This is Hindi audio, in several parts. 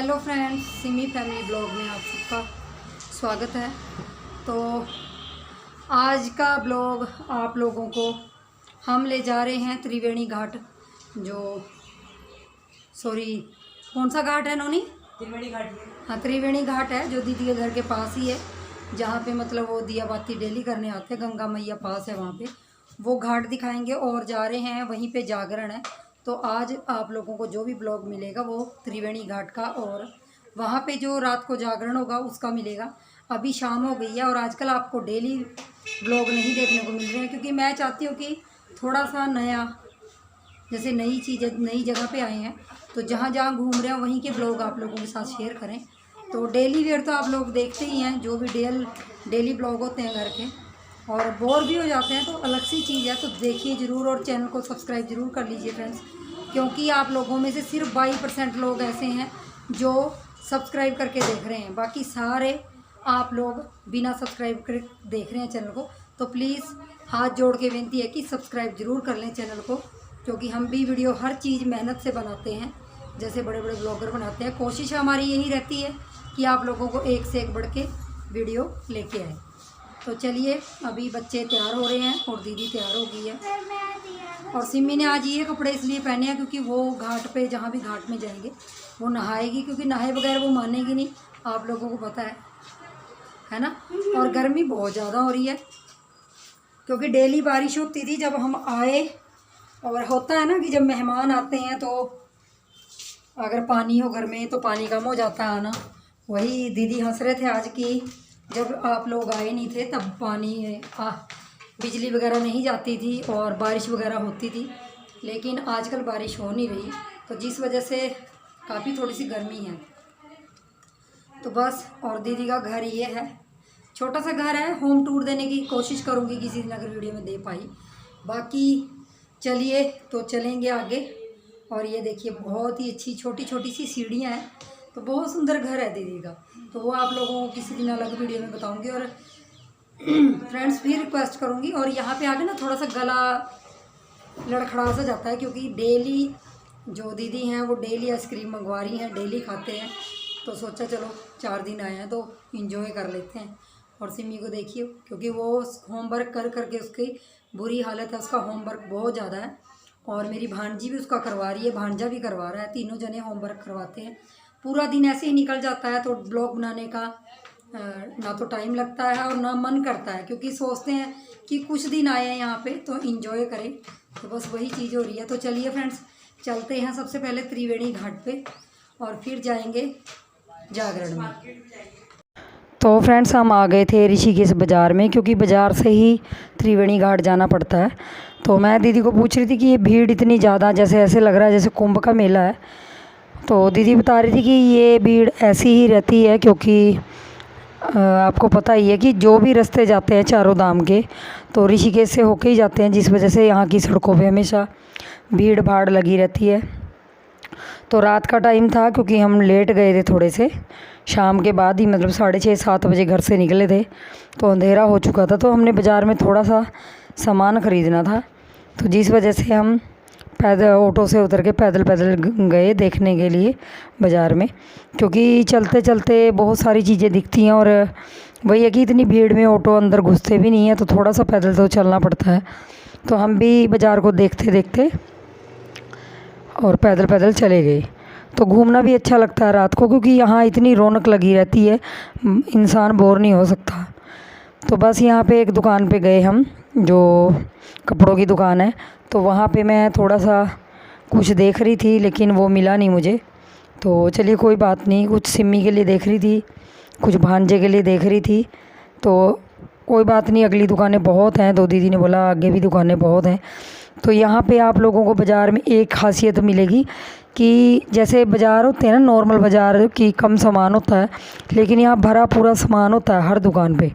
Hello friends, Simi family blog में आप सबका स्वागत है। तो आज का ब्लॉग आप लोगों को हम ले जा रहे हैं त्रिवेणी घाट। कौन सा घाट है नोनी? त्रिवेणी घाट है। हाँ, त्रिवेणी घाट है जो दीदी के घर के पास ही है, जहाँ पे मतलब वो दिया बाती डेली करने आते हैं। गंगा मैया पास है, वहाँ पे वो घाट दिखाएंगे और जा रहे हैं वहीं पे जागरण है। तो आज आप लोगों को जो भी ब्लॉग मिलेगा वो त्रिवेणी घाट का और वहाँ पे जो रात को जागरण होगा उसका मिलेगा। अभी शाम हो गई है और आजकल आपको डेली ब्लॉग नहीं देखने को मिल रहे हैं, क्योंकि मैं चाहती हूँ कि थोड़ा सा नया, जैसे नई चीज़ें नई जगह पे आए हैं तो जहाँ जहाँ घूम रहे हैं वहीं के ब्लॉग आप लोगों के साथ शेयर करें। तो डेली वेयर तो आप लोग देखते ही हैं, जो भी डेली ब्लॉग होते हैं घर के, और बोर भी हो जाते हैं तो अलग सी चीज़ है। तो देखिए ज़रूर और चैनल को सब्सक्राइब ज़रूर कर लीजिए फ्रेंड्स, क्योंकि आप लोगों में से सिर्फ 22% लोग ऐसे हैं जो सब्सक्राइब करके देख रहे हैं, बाकी सारे आप लोग बिना सब्सक्राइब कर देख रहे हैं चैनल को। तो प्लीज़ हाथ जोड़ के विनती है कि सब्सक्राइब ज़रूर कर लें चैनल को, क्योंकि हम भी वीडियो हर चीज़ मेहनत से बनाते हैं, जैसे बड़े बड़े ब्लॉगर बनाते हैं। कोशिश हमारी यही रहती है कि आप लोगों को एक से एक बढ़ के वीडियो लेके आए। तो चलिए, अभी बच्चे तैयार हो रहे हैं और दीदी तैयार हो गई है। और सिमी ने आज ये कपड़े इसलिए पहने हैं क्योंकि वो घाट पे, जहाँ भी घाट में जाएंगे वो नहाएगी, क्योंकि नहाए बगैर वो मानेगी नहीं, आप लोगों को पता है ना। और गर्मी बहुत ज़्यादा हो रही है, क्योंकि डेली बारिश होती थी जब हम आए। और होता है ना कि जब मेहमान आते हैं तो अगर पानी हो घर में तो पानी कम हो जाता है आना। वही दीदी हंस रहे थे आज कि जब आप लोग आए नहीं थे तब पानी बिजली वगैरह नहीं जाती थी और बारिश वगैरह होती थी, लेकिन आजकल बारिश हो नहीं रही, तो जिस वजह से काफ़ी थोड़ी सी गर्मी है। तो बस, और दीदी का घर ये है, छोटा सा घर है। होम टूर देने की कोशिश करूँगी किसी दिन अगर वीडियो में दे पाई। बाकी चलिए तो चलेंगे आगे। और ये देखिए बहुत ही अच्छी छोटी छोटी सी सीढ़ियाँ हैं, तो बहुत सुंदर घर है दीदी का। तो वो आप लोगों को किसी दिन अलग वीडियो में बताऊंगी। और फ्रेंड्स भी रिक्वेस्ट करूंगी, और यहाँ पे आके ना थोड़ा सा गला लड़खड़ा सा जाता है, क्योंकि डेली जो दीदी हैं वो डेली आइसक्रीम मंगवा रही हैं, डेली खाते हैं। तो सोचा चलो 4 दिन आए हैं तो इंजॉय कर लेते हैं। और सिमी को देखिए, क्योंकि वो होमवर्क कर करके उसकी बुरी हालत है, उसका होमवर्क बहुत ज़्यादा है। और मेरी भांजी भी उसका करवा रही है, भांजा भी करवा रहा है, तीनों जने होमवर्क करवाते हैं। पूरा दिन ऐसे ही निकल जाता है, तो ब्लॉग बनाने का ना तो टाइम लगता है और ना मन करता है, क्योंकि सोचते हैं कि कुछ दिन आए हैं यहाँ पे तो इंजॉय करें। तो बस वही चीज़ हो रही है। तो चलिए फ्रेंड्स, चलते हैं सबसे पहले त्रिवेणी घाट पे और फिर जाएंगे जागरण में। तो फ्रेंड्स, हम आ गए थे ऋषिकेश बाज़ार में, क्योंकि बाज़ार से ही त्रिवेणी घाट जाना पड़ता है। तो मैं दीदी को पूछ रही थी कि ये भीड़ इतनी ज़्यादा, जैसे ऐसे लग रहा है जैसे कुंभ का मेला है। तो दीदी बता रही थी कि ये भीड़ ऐसी ही रहती है, क्योंकि आपको पता ही है कि जो भी रास्ते जाते हैं चारों धाम के, तो ऋषिकेश से होके ही जाते हैं, जिस वजह से यहाँ की सड़कों पे हमेशा भीड़ भाड़ लगी रहती है। तो रात का टाइम था, क्योंकि हम लेट गए थे थोड़े से, शाम के बाद ही, मतलब 6:30-7 बजे घर से निकले थे, तो अंधेरा हो चुका था। तो हमने बाज़ार में थोड़ा सा सामान ख़रीदना था, तो जिस वजह से हम पैदल, ऑटो से उतर के पैदल पैदल गए देखने के लिए बाज़ार में, क्योंकि चलते चलते बहुत सारी चीज़ें दिखती हैं। और वही है कि इतनी भीड़ में ऑटो अंदर घुसते भी नहीं है, तो थोड़ा सा पैदल तो चलना पड़ता है। तो हम भी बाज़ार को देखते देखते और पैदल पैदल चले गए। तो घूमना भी अच्छा लगता है रात को, क्योंकि यहाँ इतनी रौनक लगी रहती है, इंसान बोर नहीं हो सकता। तो बस यहाँ पे एक दुकान पे गए हम, जो कपड़ों की दुकान है। तो वहाँ पे मैं थोड़ा सा कुछ देख रही थी, लेकिन वो मिला नहीं मुझे। तो चलिए कोई बात नहीं, कुछ सिमी के लिए देख रही थी, कुछ भांजे के लिए देख रही थी। तो कोई बात नहीं, अगली दुकानें बहुत हैं। तो दीदी ने बोला आगे भी दुकानें बहुत हैं। तो यहाँ पे आप लोगों को बाज़ार में एक खासियत मिलेगी कि जैसे बाज़ार होते हैं ना, नॉर्मल बाज़ार की कम सामान होता है, लेकिन यहाँ भरा पूरा सामान होता है। हर दुकान पे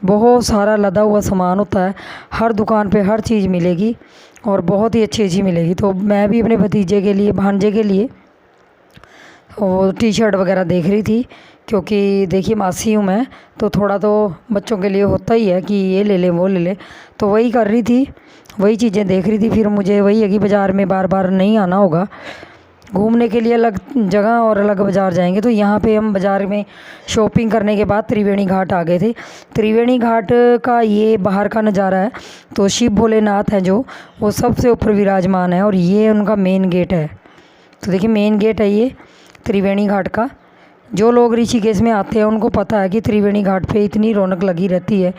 बहुत सारा लदा हुआ सामान होता है, हर दुकान पे हर चीज़ मिलेगी और बहुत ही अच्छी अच्छी मिलेगी। तो मैं भी अपने भतीजे के लिए, भांजे के लिए वो टी शर्ट वगैरह देख रही थी, क्योंकि देखिए मासी हूँ मैं, तो थोड़ा तो बच्चों के लिए होता ही है कि ये ले लें वो ले लें। तो वही कर रही थी, वही चीज़ें देख रही थी। फिर मुझे वही है कि बाज़ार में बार बार नहीं आना होगा, घूमने के लिए अलग जगह और अलग बाज़ार जाएंगे। तो यहाँ पे हम बाज़ार में शॉपिंग करने के बाद त्रिवेणी घाट आ गए थे। त्रिवेणी घाट का ये बाहर का नज़ारा है। तो शिव भोलेनाथ हैं जो, वो सबसे ऊपर विराजमान है और ये उनका मेन गेट है। तो देखिए मेन गेट है ये त्रिवेणी घाट का। जो लोग ऋषिकेश में आते हैं उनको पता है कि त्रिवेणी घाट पे इतनी रौनक लगी रहती है।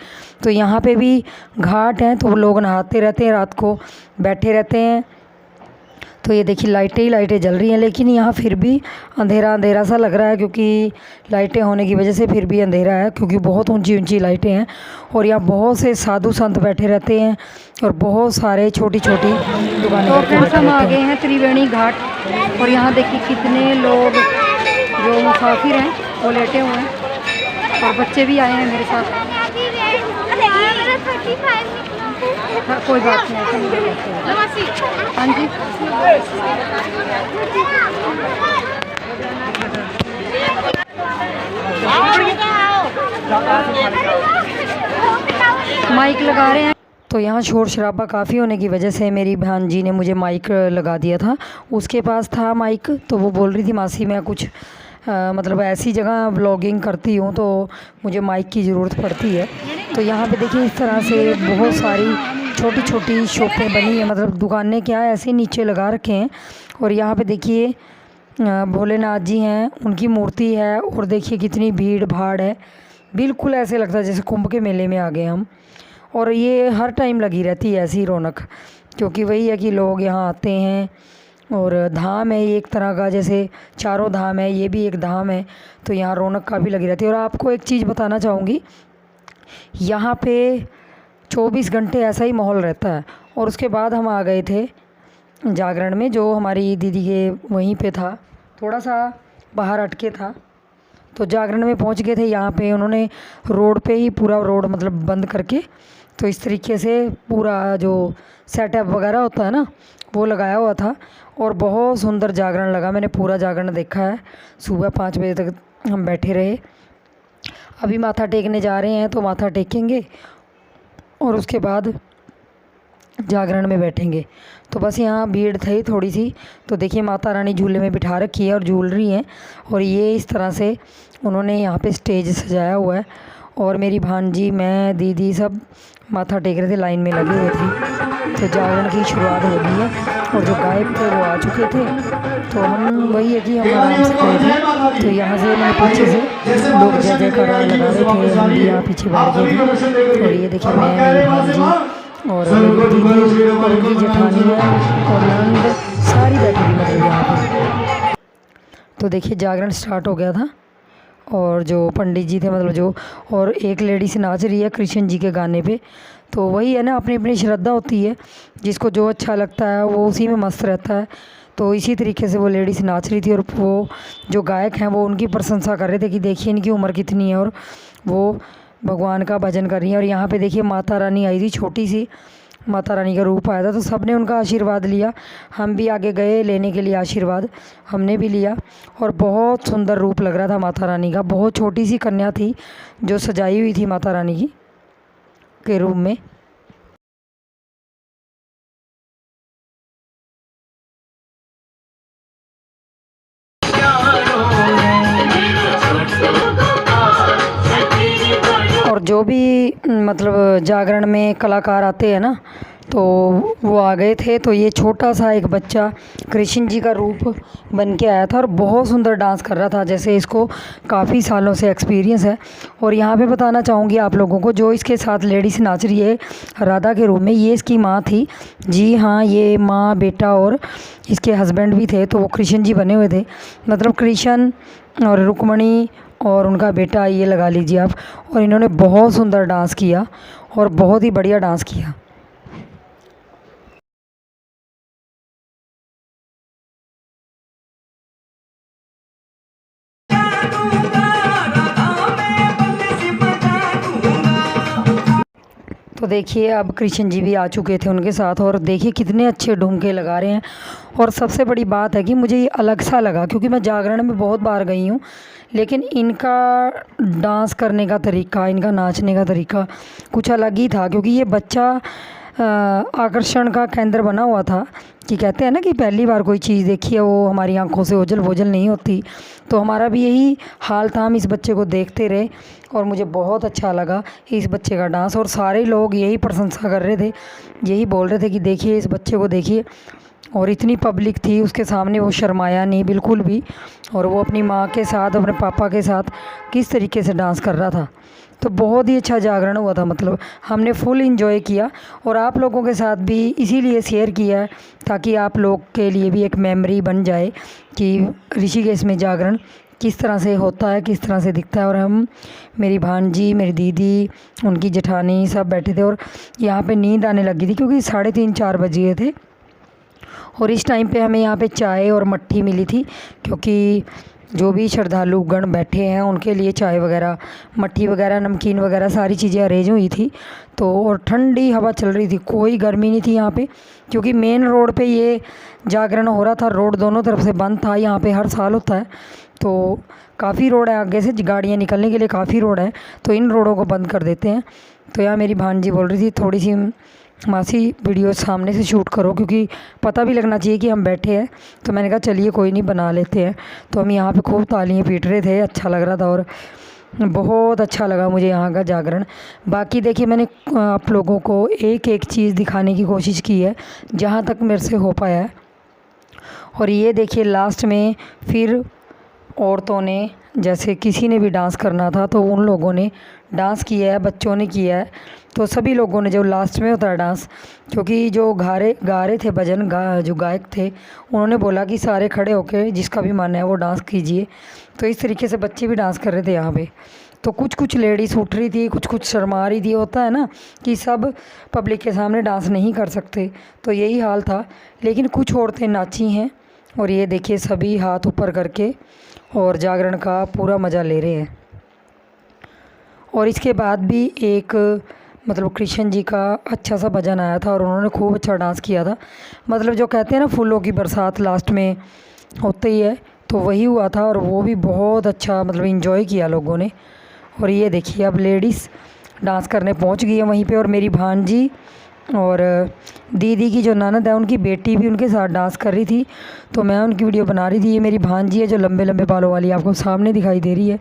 तो यहाँ पे भी घाट हैं तो लोग नहाते रहते हैं, रात को बैठे रहते हैं। तो ये देखिए लाइटें ही लाइटें जल रही हैं, लेकिन यहाँ फिर भी अंधेरा अंधेरा सा लग रहा है, क्योंकि लाइटें होने की वजह से फिर भी अंधेरा है, क्योंकि बहुत ऊंची ऊंची लाइटें हैं। और यहाँ बहुत से साधु संत बैठे रहते हैं और बहुत सारे छोटी छोटी दुकानें। तो फ्रेंड्स हम आ गए हैं त्रिवेणी घाट और यहाँ देखिए कितने लोग जो मुसाफिर हैं वो लेटे हुए हैं और बच्चे भी आए हैं मेरे साथ। हाँ कोई बात नहीं, ऐसा नहीं है। हाँ जी माइक लगा रहे हैं। तो यहाँ शोर शराबा काफ़ी होने की वजह से मेरी बहन जी ने मुझे माइक लगा दिया था। उसके पास था माइक, तो वो बोल रही थी मासी मैं कुछ मतलब ऐसी जगह व्लॉगिंग करती हूँ तो मुझे माइक की ज़रूरत पड़ती है। तो यहाँ पे देखिए इस तरह से बहुत सारी छोटी छोटी शॉपें बनी है, मतलब दुकानें क्या है ऐसे नीचे लगा रखे हैं। और यहाँ पे देखिए भोलेनाथ जी हैं, उनकी मूर्ति है और देखिए कितनी भीड़ भाड़ है। बिल्कुल ऐसे लगता है जैसे कुंभ के मेले में आ गए हम। और ये हर टाइम लगी रहती है ऐसी रौनक, क्योंकि वही है कि लोग यहाँ आते हैं। और धाम है ये एक तरह का, जैसे चारों धाम है ये भी एक धाम है। तो यहाँ रौनक काफ़ी लगी रहती है। और आपको एक चीज़ बताना चाहूँगी, यहाँ पे 24 घंटे ऐसा ही माहौल रहता है। और उसके बाद हम आ गए थे जागरण में, जो हमारी दीदी के वहीं पे था, थोड़ा सा बाहर अटके था। तो जागरण में पहुंच गए थे। यहाँ पे उन्होंने रोड पे ही पूरा रोड मतलब बंद करके, तो इस तरीके से पूरा जो सेटअप वगैरह होता है ना वो लगाया हुआ था। और बहुत सुंदर जागरण लगा, मैंने पूरा जागरण देखा है। सुबह 5 बजे तक हम बैठे रहे। अभी माथा टेकने जा रहे हैं, तो माथा टेकेंगे और उसके बाद जागरण में बैठेंगे। तो बस यहाँ भीड़ थी थोड़ी सी। तो देखिए माता रानी झूले में बिठा रखी है और झूल रही हैं। और ये इस तरह से उन्होंने यहाँ पे स्टेज सजाया हुआ है। और मेरी भांजी, मैं, दीदी सब माथा टेक रहे थे, लाइन में लगे हुए थे। तो जागरण की शुरुआत हो गई है और जो गायक थे वो आ चुके थे। तो हम वही है कि हम आराम से गए थे। तो यहाँ से मैंने पीछे से लोग जय जयकारा लगा रहे थे, हम भी यहाँ पीछे बैठ गए थे। और ये देखिए मैं, मेरी भांजी और मेरी दीदी और उनकी जेठानी है और नंद सारी बैठी हुई मतलब यहाँ पर। तो देखिए जागरण स्टार्ट हो गया था और जो पंडित जी थे मतलब जो, और एक लेडी से नाच रही है कृष्ण जी के गाने पे। तो वही है ना, अपनी अपनी श्रद्धा होती है, जिसको जो अच्छा लगता है वो उसी में मस्त रहता है। तो इसी तरीके से वो लेडीज़ नाच रही थी और वो जो गायक हैं वो उनकी प्रशंसा कर रहे थे कि देखिए इनकी उम्र कितनी है और वो भगवान का भजन कर रही हैं। और यहाँ पे देखिए माता रानी आई थी, छोटी सी माता रानी का रूप आया था। तो सब ने उनका आशीर्वाद लिया, हम भी आगे गए लेने के लिए आशीर्वाद, हमने भी लिया। और बहुत सुंदर रूप लग रहा था माता रानी का। बहुत छोटी सी कन्या थी जो सजाई हुई थी माता रानी की के रूप में। और जो भी मतलब जागरण में कलाकार आते हैं ना, तो वो आ गए थे। तो ये छोटा सा एक बच्चा कृष्ण जी का रूप बन के आया था और बहुत सुंदर डांस कर रहा था, जैसे इसको काफ़ी सालों से एक्सपीरियंस है। और यहाँ पे बताना चाहूँगी आप लोगों को, जो इसके साथ लेडीज़ नाच रही है राधा के रूप में, ये इसकी माँ थी। जी हाँ, ये माँ बेटा और इसके हस्बैंड भी थे, तो वो कृष्ण जी बने हुए थे। मतलब कृष्ण और रुक्मणी और उनका बेटा, ये लगा लीजिए आप। और इन्होंने बहुत सुंदर डांस किया और बहुत ही बढ़िया डांस किया। तो देखिए अब कृष्ण जी भी आ चुके थे उनके साथ, और देखिए कितने अच्छे ढोंके लगा रहे हैं। और सबसे बड़ी बात है कि मुझे ये अलग सा लगा, क्योंकि मैं जागरण में बहुत बार गई हूँ, लेकिन इनका डांस करने का तरीका, इनका नाचने का तरीका कुछ अलग ही था। क्योंकि ये बच्चा आकर्षण का केंद्र बना हुआ था कि कहते हैं ना कि पहली बार कोई चीज़ देखी है वो हमारी आंखों से ओझल बोझल नहीं होती। तो हमारा भी यही हाल था, हम इस बच्चे को देखते रहे और मुझे बहुत अच्छा लगा इस बच्चे का डांस। और सारे लोग यही प्रशंसा कर रहे थे, यही बोल रहे थे कि देखिए इस बच्चे को देखिए। और इतनी पब्लिक थी उसके सामने, वो शर्माया नहीं बिल्कुल भी, और वो अपनी माँ के साथ अपने पापा के साथ किस तरीके से डांस कर रहा था। तो बहुत ही अच्छा जागरण हुआ था, मतलब हमने फुल इंजॉय किया। और आप लोगों के साथ भी इसीलिए शेयर किया है ताकि आप लोग के लिए भी एक मेमोरी बन जाए कि ऋषिकेश में जागरण किस तरह से होता है, किस तरह से दिखता है। और हम, मेरी भांजी, मेरी दीदी, उनकी जेठानी सब बैठे थे और यहाँ पे नींद आने लगी थी क्योंकि 3:30-4 बज गए थे। और इस टाइम पे हमें यहाँ पे चाय और मट्ठी मिली थी क्योंकि जो भी श्रद्धालु गण बैठे हैं उनके लिए चाय वगैरह, मट्ठी वगैरह, नमकीन वगैरह सारी चीज़ें अरेंज हुई थी। तो और ठंडी हवा चल रही थी, कोई गर्मी नहीं थी यहाँ पे क्योंकि मेन रोड पे ये जागरण हो रहा था। रोड दोनों तरफ से बंद था, यहाँ पे हर साल होता है। तो काफ़ी रोड है आगे से, गाड़ियाँ निकलने के लिए काफ़ी रोड है, तो इन रोडों को बंद कर देते हैं। तो यहाँ मेरी भांजी बोल रही थी थोड़ी सी मासी वीडियो सामने से शूट करो क्योंकि पता भी लगना चाहिए कि हम बैठे हैं। तो मैंने कहा चलिए कोई नहीं, बना लेते हैं। तो हम यहाँ पे खूब तालियां पीट रहे थे, अच्छा लग रहा था और बहुत अच्छा लगा मुझे यहाँ का जागरण। बाकी देखिए मैंने आप लोगों को एक एक चीज़ दिखाने की कोशिश की है जहाँ तक मेरे से हो पाया है। और ये देखिए लास्ट में फिर औरतों ने, जैसे किसी ने भी डांस करना था तो उन लोगों ने डांस किया है, बच्चों ने किया है। तो सभी लोगों ने, जो लास्ट में होता है डांस, क्योंकि जो गा रहे थे भजन जो गायक थे उन्होंने बोला कि सारे खड़े होकर जिसका भी मन है वो डांस कीजिए। तो इस तरीके से बच्चे भी डांस कर रहे थे यहाँ पे। तो कुछ कुछ लेडीज़ उठ रही थी, कुछ कुछ शर्मा रही थी। होता है ना कि सब पब्लिक के सामने डांस नहीं कर सकते, तो यही हाल था। लेकिन कुछ औरतें नाची हैं और ये देखिए सभी हाथ ऊपर करके और जागरण का पूरा मज़ा ले रहे हैं। और इसके बाद भी एक मतलब कृष्ण जी का अच्छा सा भजन आया था और उन्होंने खूब अच्छा डांस किया था। मतलब जो कहते हैं ना फूलों की बरसात लास्ट में होते ही है, तो वही हुआ था और वो भी बहुत अच्छा मतलब इन्जॉय किया लोगों ने। और ये देखिए अब लेडीज़ डांस करने पहुंच गई है वहीं पे। और मेरी भांजी और दीदी की जो ननद है उनकी बेटी भी उनके साथ डांस कर रही थी, तो मैं उनकी वीडियो बना रही थी। ये मेरी भांजी है जो लंबे लंबे बालों वाली आपको सामने दिखाई दे रही है,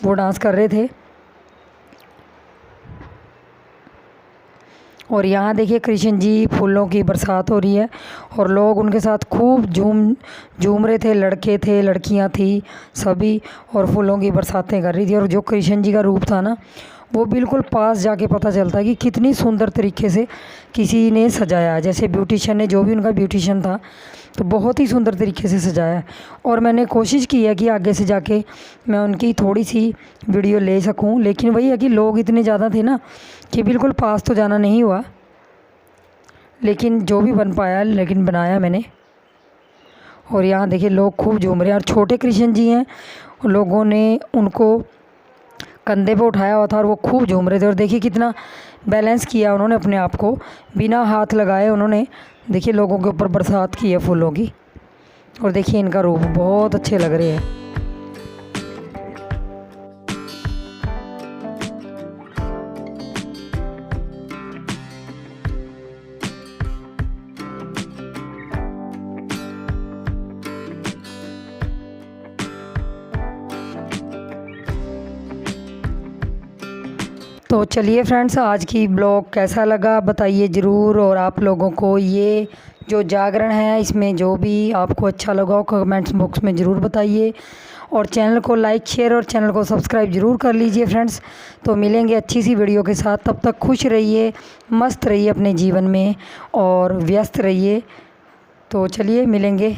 वो डांस कर रहे थे। और यहाँ देखिए कृष्ण जी, फूलों की बरसात हो रही है और लोग उनके साथ खूब झूम रहे थे। लड़के थे, लड़कियाँ थी सभी, और फूलों की बरसातें कर रही थी। और जो कृष्ण जी का रूप था ना, वो बिल्कुल पास जाके पता चलता है कि कितनी सुंदर तरीके से किसी ने सजाया। जैसे ब्यूटिशियन ने, जो भी उनका ब्यूटिशियन था, तो बहुत ही सुंदर तरीके से सजाया। और मैंने कोशिश की है कि आगे से जाके मैं उनकी थोड़ी सी वीडियो ले सकूं, लेकिन वही है कि लोग इतने ज़्यादा थे ना कि बिल्कुल पास तो जाना नहीं हुआ। लेकिन जो भी बन पाया, लेकिन बनाया मैंने। और यहाँ देखिए लोग खूब झूम रहे हैं। और छोटे कृष्ण जी हैं, लोगों ने उनको कंधे पे उठाया हुआ था और वो खूब झूम रहे थे। और देखिए कितना बैलेंस किया उन्होंने अपने आप को, बिना हाथ लगाए उन्होंने देखिए लोगों के ऊपर बरसात की है फूलों की। और देखिए इनका रूप बहुत अच्छे लग रहे हैं। तो चलिए फ्रेंड्स, आज की ब्लॉग कैसा लगा बताइए ज़रूर। और आप लोगों को ये जो जागरण है इसमें जो भी आपको अच्छा लगा हो कमेंट्स बॉक्स में ज़रूर बताइए। और चैनल को लाइक, शेयर और चैनल को सब्सक्राइब ज़रूर कर लीजिए फ्रेंड्स। तो मिलेंगे अच्छी सी वीडियो के साथ, तब तक खुश रहिए, मस्त रहिए अपने जीवन में और व्यस्त रहिए। तो चलिए मिलेंगे।